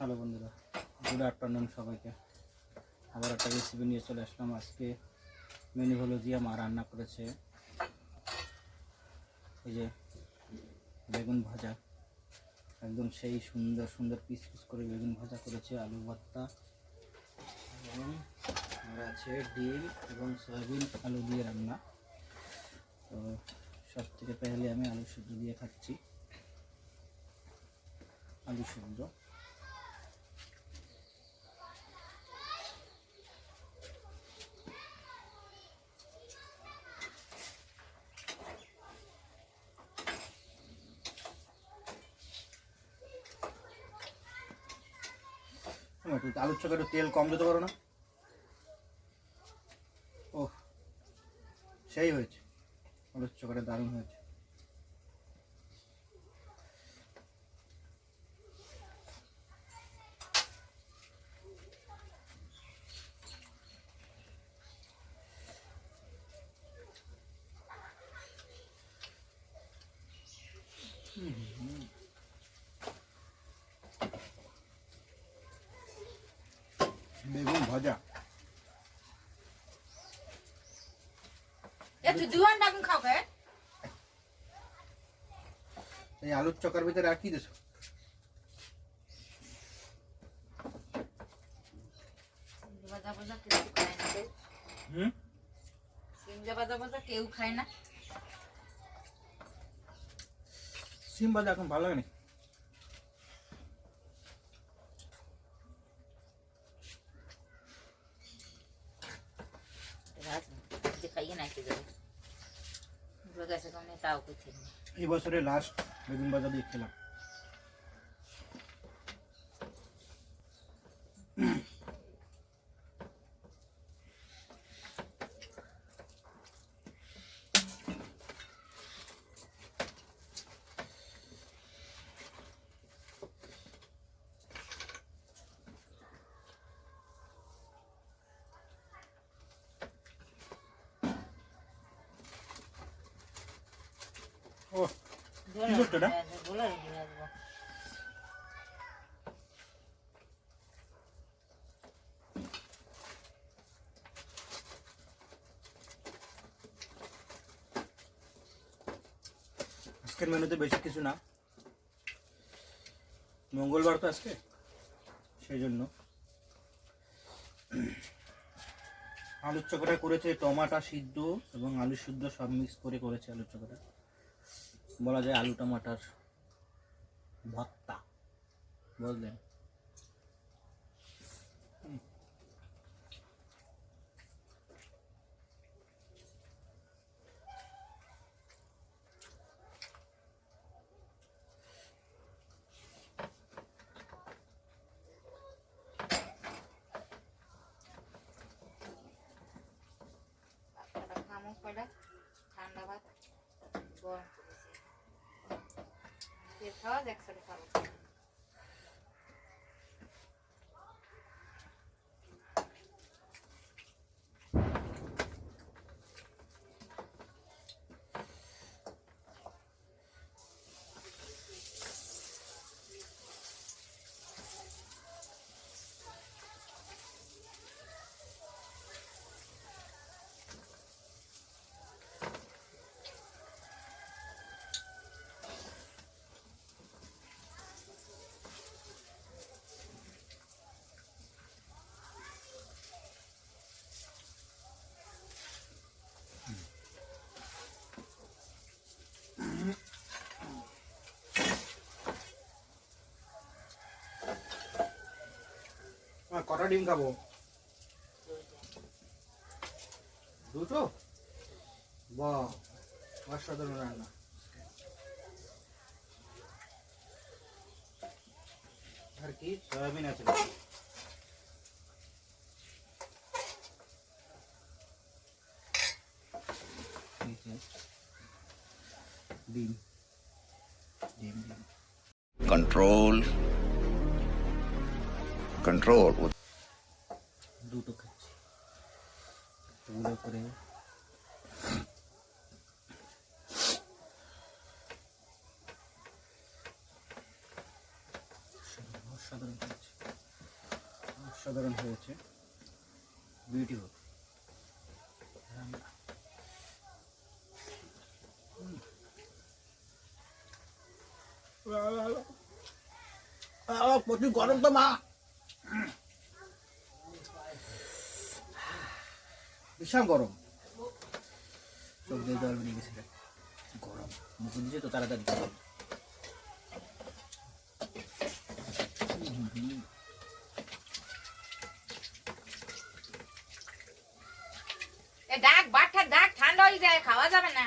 Hello বন্ধুরা, good afternoon সবাইকে। আবার একটা রেসিপি নিয়ে চলে আসলাম। আজকে মেনু হলো যে মা রান্না করেছে এই যে বেগুন ভাজা, একদম সেই সুন্দর সুন্দর পিস পিস করে বেগুন ভাজা করেছে, আলু ভর্তা এবং আর আছে ডিম এবং সয়াবিন আলু দিয়ে রান্না। তো সব থেকে পেহলে আমি আলু সিদ্ধ দিয়ে খাচ্ছি। আলু সিদ্ধ আলুর চোখা একটু তেল কম দিতে পারো না? ও সেই হয়েছে, আলুর চোখাটা দারুণ হয়েছে। বেগুন ভাজা এই আলুর চকার ভিতরে আর কি দিছো? কেউ খায় না। সিম ভাজা এখন ভালো লাগে না। এই বছরে লাস্ট বেগুন ভাজা দিয়ে খেলাম। ও কি করছো এটা? আজকের মেনুতে বেশি কিছু না, মঙ্গলবার তো আজকে, সেই জন্য আলুর চোখাটা করেছে টমাটো সিদ্ধ এবং আলু সিদ্ধ সব মিক্স করে করেছে। আলুর চোখাটা বলা যায় আলু টমাটার ভর্তা, বুঝলেন? ঠান্ডা ভাত গরম করেছি, খাওয়া একসাথে খাবো। কটা ডিম খাবো? দুটো? বাহ, অসাধারণ রান্না। আর কি সয়াবিন আছে? ডিম ডিম ডিম control দুটো খাচ্ছি, এগুলো করে অসাধারণ খাচ্ছি। অসাধারণ হয়েছে, বিউটিফুল। প্রচুর গরম তো মা, বিশাল গরম, চোখ দিয়ে জল বেরিয়ে গেছে রে। গরম মুখ দিয়েছে তো তাড়াতাড়ি। এ ডাক বাটার ডাক ঠান্ডা হয়ে যায়, খাওয়া যাবে না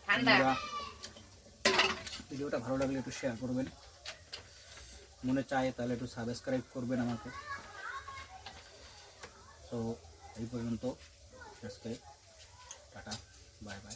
ঠান্ডা। বন্ধুরা, ভিডিওটা ভালো লাগলে একটু শেয়ার করবেন, মনে চায় তাহলে একটু সাবস্ক্রাইব করবেন আমাকে। তো এই পর্যন্ত আজকে টাটা, বাই বাই।